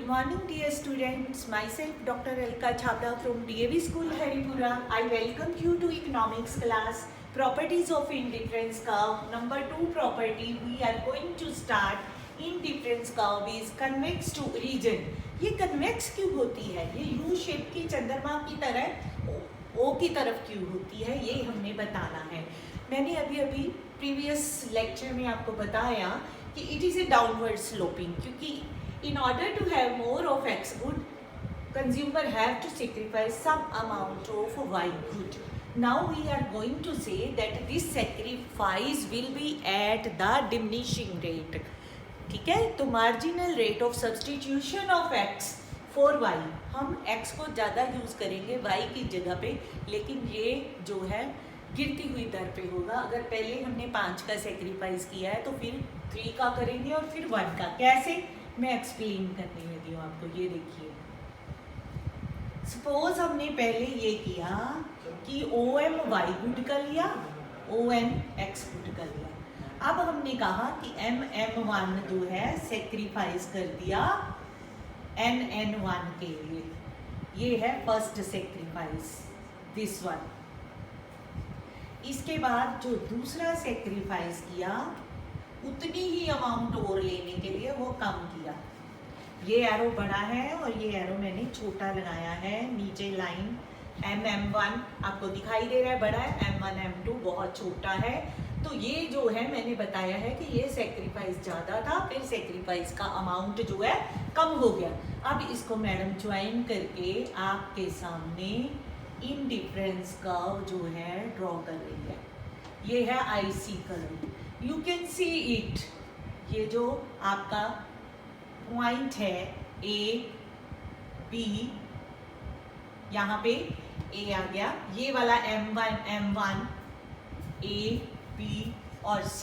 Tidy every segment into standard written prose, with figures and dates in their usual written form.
morning, dear students. Myself, Dr. Alka Chhabra from DAV School, Haripura. I welcome you to economics class. Properties of indifference curve. Number 2 property we are going to start. Indifference curve is convex to region. ये convex क्यों होती है? ये U shape की चंद्रमा की तरह O की तरफ क्यों होती है? ये हमने बताना है. मैंने अभी प्रीवियस लेक्चर में आपको बताया कि it is a downward sloping, क्योंकि in order to have more of X good, consumer have to sacrifice some amount of Y good. Now we are going to say that this sacrifice will be at the diminishing rate. ठीक है, तो marginal rate of substitution of X for Y, हम X को ज़्यादा use करेंगे Y की जगह पे, लेकिन ये जो है गिरती हुई दर पे होगा. अगर पहले हमने 5 का सेक्रीफाइस किया है तो फिर 3 का करेंगे और फिर 1 का. कैसे, मैं एक्सप्लेन करने लगी हूँ आपको. ये देखिए, सपोज हमने पहले ये किया कि OM Y गुड का लिया, ON X गुड का लिया. अब हमने कहा कि MM1 जो है सेक्रीफाइस कर दिया NN1 के लिए. ये है फर्स्ट सेक्रीफाइस, दिस वन. इसके बाद जो दूसरा सेक्रीफाइस किया उतनी ही अमाउंट और लेने के लिए वो कम किया. ये एरो बड़ा है और ये एरो मैंने छोटा लगाया है. नीचे लाइन MM1 आपको दिखाई दे रहा है, बड़ा है. M1 M2 बहुत छोटा है. तो ये जो है मैंने बताया है कि ये सेक्रीफाइस ज़्यादा था, फिर सेक्रीफाइस का अमाउंट जो है कम हो गया. अब इसको मैडम ज्वाइन करके आपके सामने इंडिफरेंस कर्व जो है ड्रॉ कर रही है. ये है IC curve, you can see it. ये जो आपका पॉइंट है A B, यहाँ पे A आ गया. ये वाला M1 A B और C,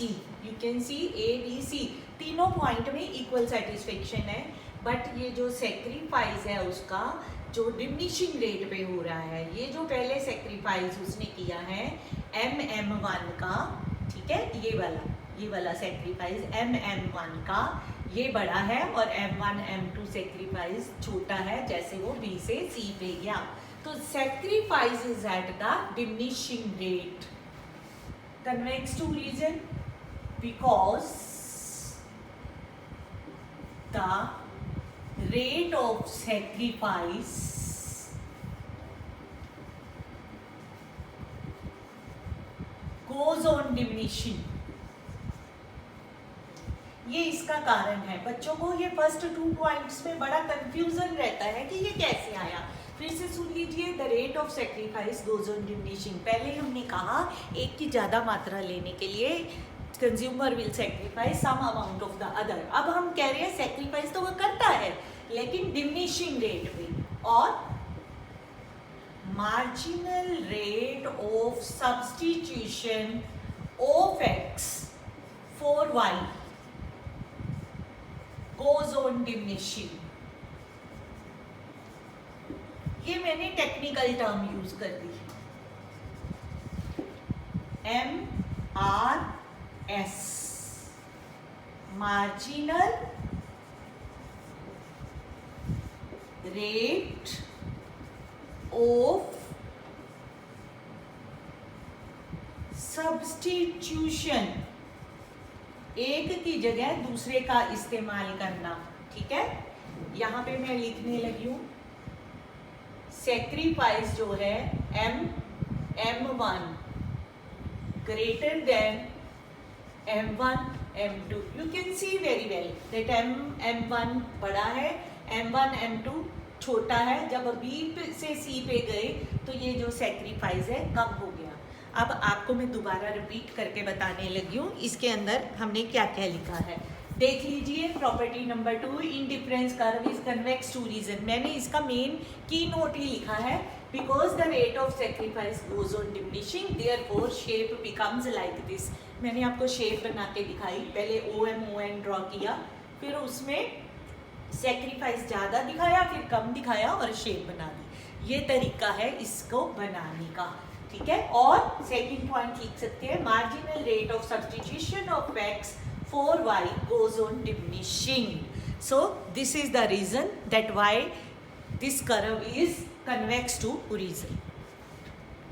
you can see A B C तीनों पॉइंट में इक्वल सेटिस्फेक्शन है. बट ये जो सेक्रीफाइस है उसका जो डिमिनिशिंग रेट पे हो रहा है, ये जो पहले सेक्रीफाइस उसने किया है MM1 का, ठीक है, ये वाला सेक्रीफाइस MM1 का ये बड़ा है और M1 M2 सेक्रीफाइस छोटा है, जैसे वो B से C पे गया. तो sacrifice is at the diminishing rate, convex to region, because the rate of sacrifice goes on diminishing. ये इसका कारण है. बच्चों को ये फर्स्ट 2 पॉइंट्स में बड़ा कंफ्यूजन रहता है कि ये कैसे आया. फिर से सुन लीजिए. The rate of sacrifice goes on diminishing. पहले हमने कहा एक की ज़्यादा मात्रा लेने के लिए consumer will sacrifice some amount of the other. अब हम कह रहे हैं सेक्रीफाइस तो वो करता है लेकिन डिमिनिशिंग रेट में. और marginal rate of substitution of X for Y goes on diminishing. ये मैंने टेक्निकल टर्म यूज कर दी, MRS, marginal rate of substitution. एक की जगह दूसरे का इस्तेमाल करना. ठीक है, यहाँ पे मैं लिखने लगी हूँ सेक्रीफाइस जो है MM1 greater than M1 M2. You can see very well that M1 बड़ा है, M1 M2 छोटा है. जब B से C पे गए तो ये जो सेक्रीफाइस है कम हो गया. अब आपको मैं दोबारा रिपीट करके बताने लगी हूँ इसके अंदर हमने क्या क्या लिखा है. देख लीजिए. Property number 2, indifference curve is convex to region. मैंने इसका मेन की नोट ही लिखा है, because the rate of sacrifice goes on diminishing, therefore shape becomes like this. मैंने आपको शेप बना के दिखाई. पहले ON ड्रॉ किया, फिर उसमें सेक्रीफाइस ज़्यादा दिखाया, फिर कम दिखाया और शेप बना दी. ये तरीका है इसको बनाने का. ठीक है, और सेकंड पॉइंट लिख सकते हैं, marginal rate of substitution of X for Y goes on diminishing. So this is the reason that why this curve is convex to horizon.